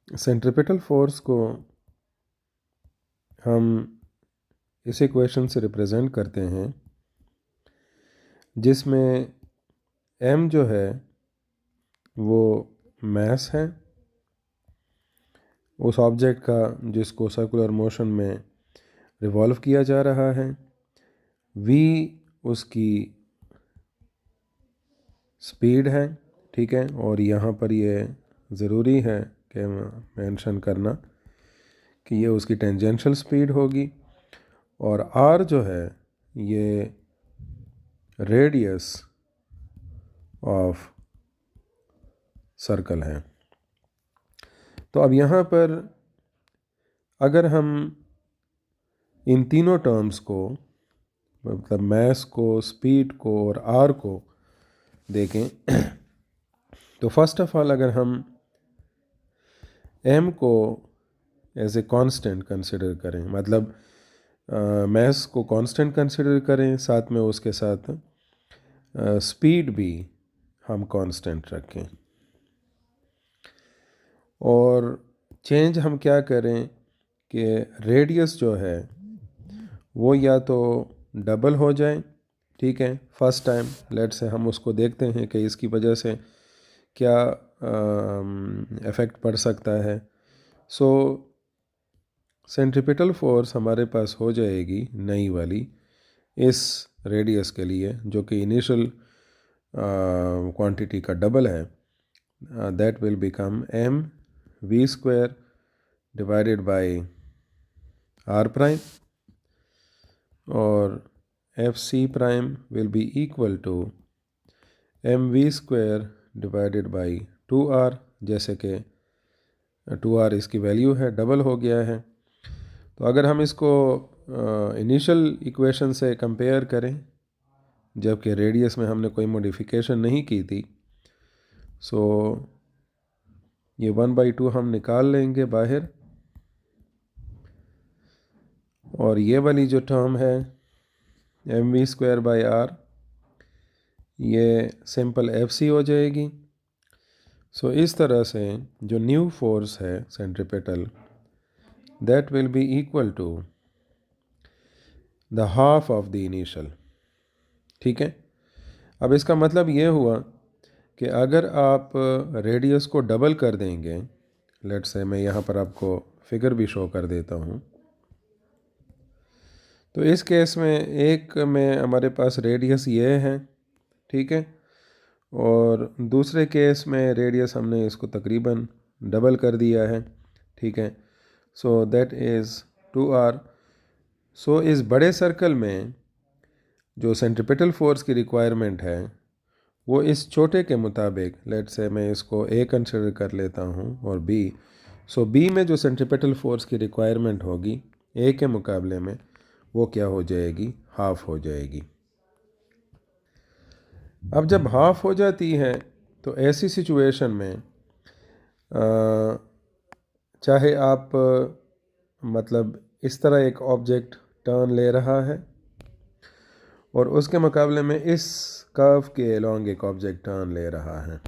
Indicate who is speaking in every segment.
Speaker 1: Centripetal force को हम इस इक्वेशन से रिप्रेजेंट करते हैं जिसमें m जो है वो मास है उस ऑब्जेक्ट का जिसको सर्कुलर मोशन में रिवॉल्व किया जा रहा है, v उसकी स्पीड है, ठीक है। और यहाँ पर ये ज़रूरी है कि मेंशन करना कि ये उसकी टेंजेंशियल स्पीड होगी, और r जो है ये रेडियस ऑफ सर्कल है। तो अब यहाँ पर अगर हम इन तीनों टर्म्स को, मतलब मास को, स्पीड को और आर को देखें तो फर्स्ट ऑफ ऑल अगर हम m को एज ए कांस्टेंट कंसिडर करें, मतलब मास को कांस्टेंट कंसिडर करें, साथ में उसके साथ स्पीड भी हम कांस्टेंट रखें, और चेंज हम क्या करें कि रेडियस जो है वो या तो डबल हो जाए, ठीक है, फर्स्ट टाइम लेट से हम उसको देखते हैं कि इसकी वजह से क्या इफ़ेक्ट पड़ सकता है। सो सेंट्रिपिटल फोर्स हमारे पास हो जाएगी नई वाली इस रेडियस के लिए जो कि इनिशियल क्वांटिटी का डबल है, that will become m v square divided by r prime, और F C prime will be equal to M V square divided by 2r, जैसे कि 2r इसकी वैल्यू है, डबल हो गया है। तो अगर हम इसको इनिशियल इक्वेशन से कंपेयर करें जबकि रेडियस में हमने कोई मॉडिफिकेशन नहीं की थी, सो ये 1/2 हम निकाल लेंगे बाहर, और ये वाली जो टर्म है M V square by R ये सिंपल एफ सी हो जाएगी। सो इस तरह से जो न्यू फोर्स है centripetal, that will be equal to the half of the initial, ठीक है। अब इसका मतलब ये हुआ कि अगर आप रेडियस को डबल कर देंगे, लेट्स से मैं यहाँ पर आपको फिगर भी शो कर देता हूँ, तो इस केस में एक में हमारे पास रेडियस ये है, ठीक है, और दूसरे केस में रेडियस हमने इसको तकरीबन डबल कर दिया है, ठीक है। So that is 2r। सो इस बड़े सर्कल में जो सेंट्रिपेटल फोर्स की रिक्वायरमेंट है वो इस छोटे के मुताबिक, लेट से मैं इसको a कंसिडर कर लेता हूँ और b, सो b में जो सेंट्रिपेटल फोर्स की रिक्वायरमेंट होगी a के मुकाबले में वो क्या हो जाएगी, हाफ हो जाएगी। अब जब हाफ हो जाती है तो ऐसी सिचुएशन में चाहे आप मतलब इस तरह एक ऑब्जेक्ट टर्न ले रहा है और उसके मुकाबले में इस कर्व के अलोंग एक ऑब्जेक्ट टर्न ले रहा है,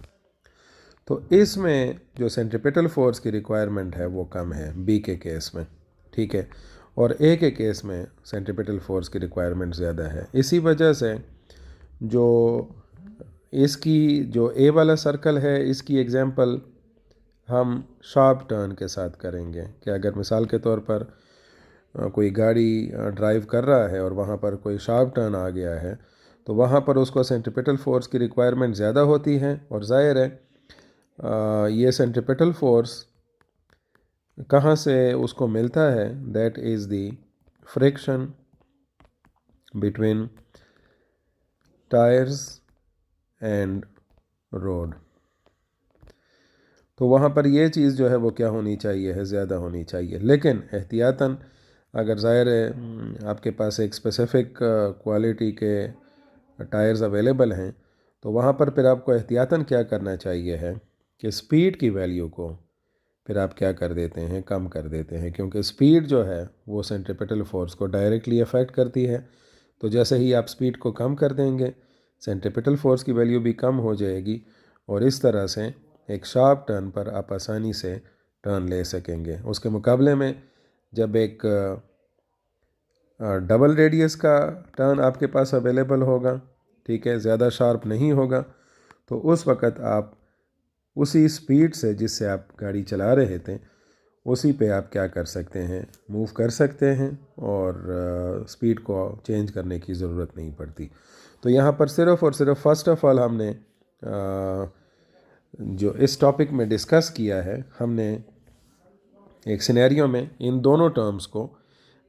Speaker 1: तो इसमें जो सेंट्रिपेटल फोर्स की रिक्वायरमेंट है वो कम है बी के केस में, ठीक है, और ए के केस में सेंट्रिपेटल फोर्स की रिक्वायरमेंट ज़्यादा है। इसी वजह से जो इसकी जो ए वाला सर्कल है इसकी एग्जांपल हम शार्प टर्न के साथ करेंगे कि अगर मिसाल के तौर पर कोई गाड़ी ड्राइव कर रहा है और वहाँ पर कोई शार्प टर्न आ गया है तो वहाँ पर उसको सेंट्रिपेटल फोर्स की रिक्वायरमेंट ज़्यादा होती है, और ज़ाहिर है ये सेंट्रिपेटल फोर्स कहाँ से उसको मिलता है, that is the friction between tyres and road. तो वहाँ पर ये चीज़ जो है वो क्या होनी चाहिए है, ज़्यादा होनी चाहिए, लेकिन एहतियातन अगर ज़ाहिर है आपके पास एक स्पेसिफ़िक क्वालिटी के टायर्स अवेलेबल हैं तो वहाँ पर फिर आपको एहतियातन क्या करना चाहिए है कि स्पीड की वैल्यू को फिर आप क्या कर देते हैं, कम कर देते हैं, क्योंकि स्पीड जो है वो सेंट्रिपेटल फोर्स को डायरेक्टली अफेक्ट करती है। तो जैसे ही आप स्पीड को कम कर देंगे सेंट्रिपेटल फोर्स की वैल्यू भी कम हो जाएगी, और इस तरह से एक शार्प टर्न पर आप आसानी से टर्न ले सकेंगे। उसके मुकाबले में जब एक डबल रेडियस का टर्न आपके पास अवेलेबल होगा, ठीक है, ज़्यादा शार्प नहीं होगा, तो उस वक़्त आप उसी स्पीड से जिससे आप गाड़ी चला रहे थे उसी पे आप क्या कर सकते हैं, मूव कर सकते हैं और स्पीड को चेंज करने की ज़रूरत नहीं पड़ती। तो यहाँ पर सिर्फ़ और सिर्फ फर्स्ट ऑफ ऑल हमने जो इस टॉपिक में डिस्कस किया है, हमने एक सिनेरियो में इन दोनों टर्म्स को,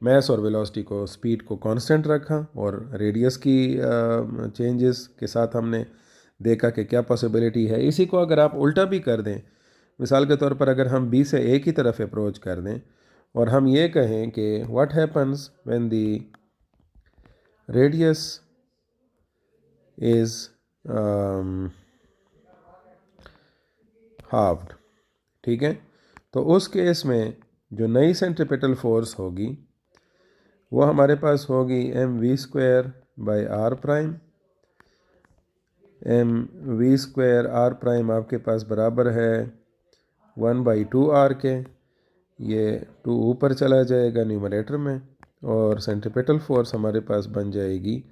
Speaker 1: मास और वेलोसिटी को, स्पीड को कांस्टेंट रखा और रेडियस की चेंजेस के साथ हमने देखा कि क्या पॉसिबिलिटी है। इसी को अगर आप उल्टा भी कर दें, मिसाल के तौर पर अगर हम बी से ए की तरफ अप्रोच कर दें और हम ये कहें कि what happens when the radius is halved, ठीक है, तो उस केस में जो नई सेंट्रीपिटल फोर्स होगी वो हमारे पास होगी mv²/r'। mv²r' आपके पास बराबर है 1/2r के। ये 2 ऊपर चला जाएगा न्यूमरेटर में और सेंट्रीपिटल फोर्स हमारे पास बन जाएगी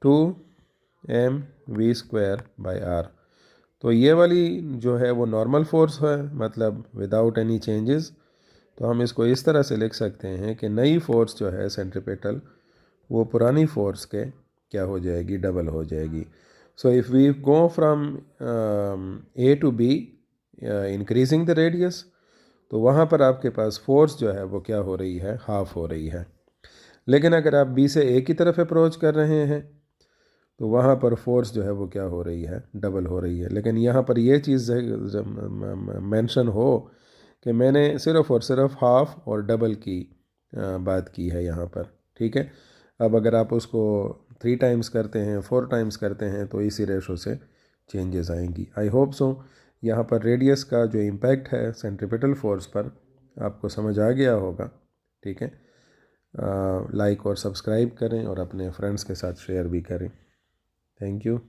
Speaker 1: 2mv²/r। तो ये वाली जो है वो नॉर्मल फोर्स है, मतलब विदाउट एनी चेंजेस। तो हम इसको इस तरह से लिख सकते हैं कि नई फोर्स जो है सेंट्रीपिटल वो पुरानी फोर्स के क्या हो जाएगी, डबल हो जाएगी। So if we go from A to B increasing the radius, तो वहाँ पर आपके पास फोर्स जो है वो क्या हो रही है, हाफ हो रही है। लेकिन अगर आप बी से ए की तरफ अप्रोच कर रहे हैं तो वहाँ पर फोर्स जो है वो क्या हो रही है, डबल हो रही है। लेकिन यहाँ पर ये चीज़ मेंशन हो कि मैंने सिर्फ़ और सिर्फ हाफ और डबल की बात की है यहाँ पर, ठीक है। अब अगर आप उसको 3 टाइम्स करते हैं, 4 टाइम्स करते हैं, तो इसी रेशो से चेंजेस आएंगी। आई होप सो यहाँ पर रेडियस का जो इम्पैक्ट है सेंट्रीपिटल फोर्स पर आपको समझ आ गया होगा, ठीक है। लाइक और सब्सक्राइब करें और अपने फ्रेंड्स के साथ शेयर भी करें। Thank you.